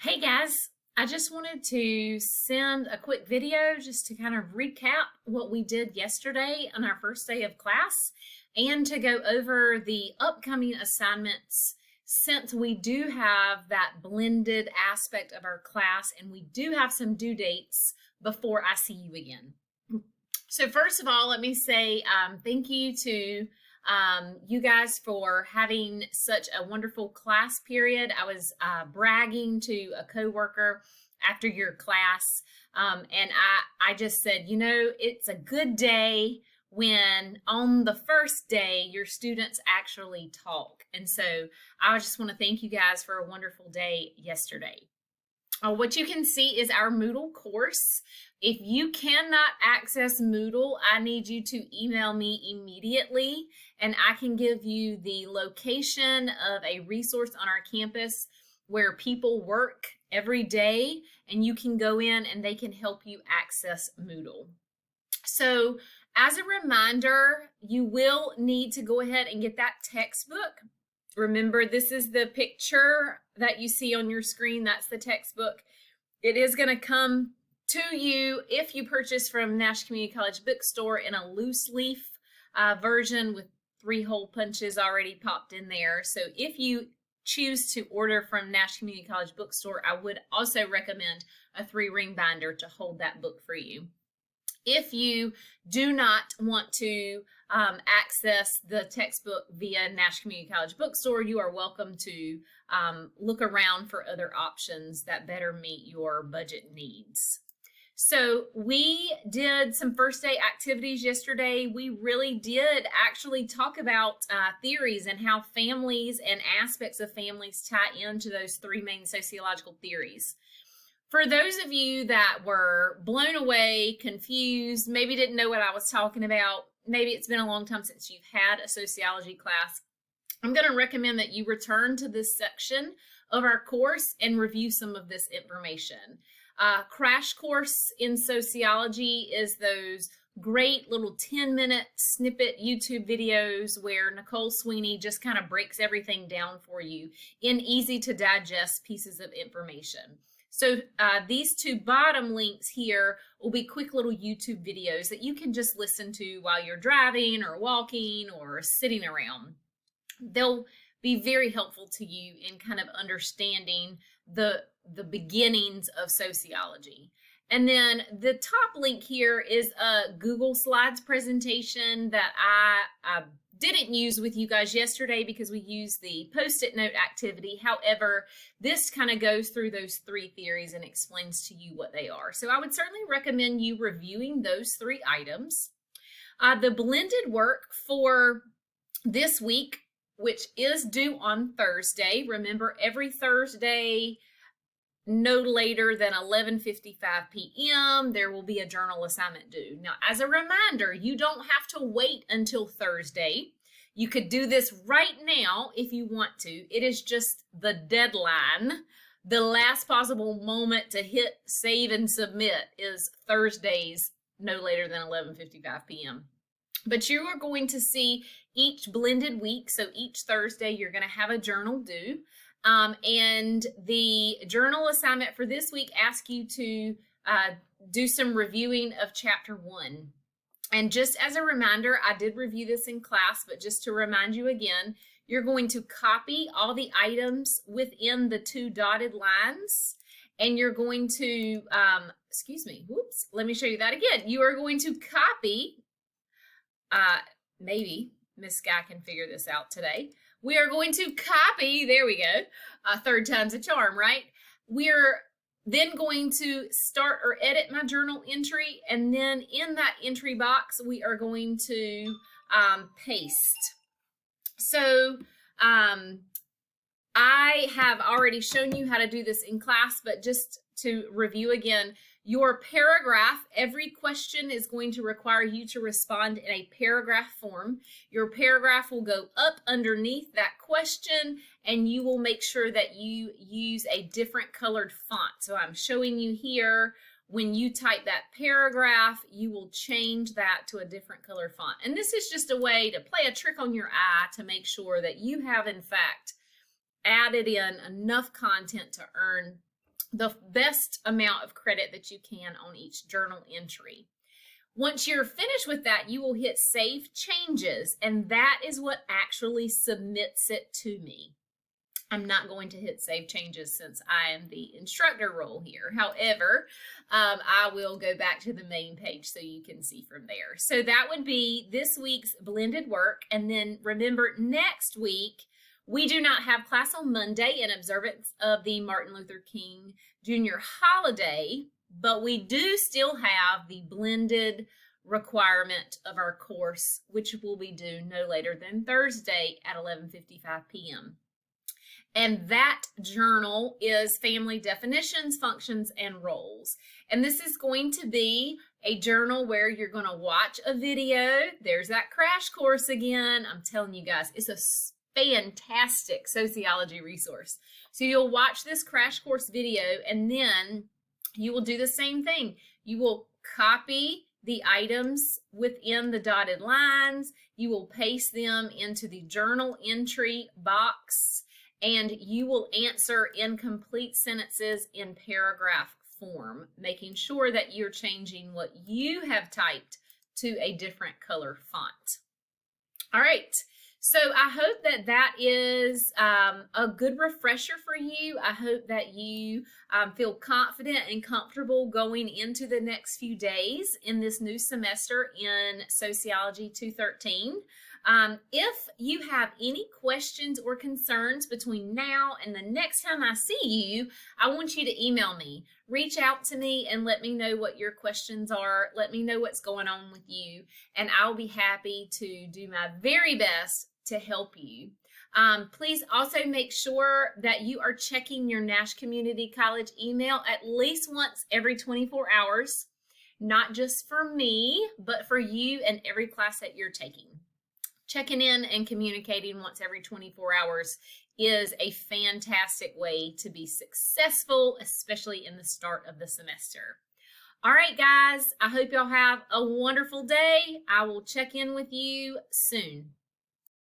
Hey guys, I just wanted to send a quick video just to kind of recap what we did yesterday on our first day of class and to go over the upcoming assignments since we do have that blended aspect of our class and we do have some due dates before I see you again. So first of all, let me say thank you to you guys for having such a wonderful class period. I was bragging to a coworker after your class, and I just said, you know, it's a good day when on the first day your students actually talk. And so I just want to thank you guys for a wonderful day yesterday. What you can see is our Moodle course. If you cannot access Moodle, I need you to email me immediately and I can give you the location of a resource on our campus where people work every day and you can go in and they can help you access Moodle. So as a reminder, you will need to go ahead and get that textbook. Remember, this is the picture that you see on your screen. That's the textbook. It is going to come to you if you purchase from Nash Community College Bookstore in a loose leaf version with 3 hole punches already popped in there. So if you choose to order from Nash Community College Bookstore, I would also recommend a 3-ring binder to hold that book for you. If you do not want to access the textbook via Nash Community College Bookstore, you are welcome to look around for other options that better meet your budget needs. So we did some first day activities yesterday. We really did actually talk about theories and how families and aspects of families tie into those 3 main sociological theories. For those of you that were blown away, confused, maybe didn't know what I was talking about, maybe it's been a long time since you've had a sociology class, I'm going to recommend that you return to this section of our course and review some of this information. Crash Course in Sociology is those great little 10-minute snippet YouTube videos where Nicole Sweeney just kind of breaks everything down for you in easy to digest pieces of information. So these 2 bottom links here will be quick little YouTube videos that you can just listen to while you're driving or walking or sitting around. They'll be very helpful to you in kind of understanding the beginnings of sociology. And then the top link here is a Google Slides presentation that I didn't use with you guys yesterday because we used the post-it note activity. However, this kind of goes through those 3 theories and explains to you what they are. So I would certainly recommend you reviewing those 3 items. The blended work for this week, which is due on Thursday. Remember, every Thursday, no later than 11:55 p.m. there will be a journal assignment due. Now, as a reminder, you don't have to wait until Thursday. You could do this right now if you want to. It is just the deadline. The last possible moment to hit save and submit is Thursdays, no later than 11:55 p.m. But you are going to see each blended week, so each Thursday you're going to have a journal due. And the journal assignment for this week asks you to do some reviewing of chapter 1. And just as a reminder, I did review this in class, but just to remind you again, you're going to copy all the items within the 2 dotted lines, and you're going to, let me show you that again. You are going to copy, maybe Miss Guy can figure this out today. We are going to copy, there we go, 3rd time's a charm, right? We're then going to start or edit my journal entry, and then in that entry box, we are going to paste. So I have already shown you how to do this in class, but just to review again, your paragraph, every question is going to require you to respond in a paragraph form. Your paragraph will go up underneath that question, and you will make sure that you use a different colored font. So I'm showing you here, when you type that paragraph, you will change that to a different color font. And this is just a way to play a trick on your eye to make sure that you have, in fact, added in enough content to earn the best amount of credit that you can on each journal entry. Once you're finished with that, you will hit Save Changes, and that is what actually submits it to me. I'm not going to hit Save Changes since I am the instructor role here. However, I will go back to the main page so you can see from there. So that would be this week's blended work. And then remember, next week, we do not have class on Monday in observance of the Martin Luther King Jr. holiday, but we do still have the blended requirement of our course, which will be due no later than Thursday at 11:55 p.m. And that journal is Family Definitions, Functions, and Roles. And this is going to be a journal where you're going to watch a video. There's that crash course again. I'm telling you guys, it's a fantastic sociology resource. So you'll watch this crash course video, and then you will do the same thing. You will copy the items within the dotted lines. You will paste them into the journal entry box, and you will answer incomplete sentences in paragraph form, making sure that you're changing what you have typed to a different color font. All right. So I hope that that is a good refresher for you. I hope that you feel confident and comfortable going into the next few days in this new semester in Sociology 213. If you have any questions or concerns between now and the next time I see you, I want you to email me. Reach out to me and let me know what your questions are. Let me know what's going on with you, and I'll be happy to do my very best to help you. Please also make sure that you are checking your Nash Community College email at least once every 24 hours, not just for me, but for you and every class that you're taking. Checking in and communicating once every 24 hours is a fantastic way to be successful, especially in the start of the semester. All right, guys, I hope y'all have a wonderful day. I will check in with you soon.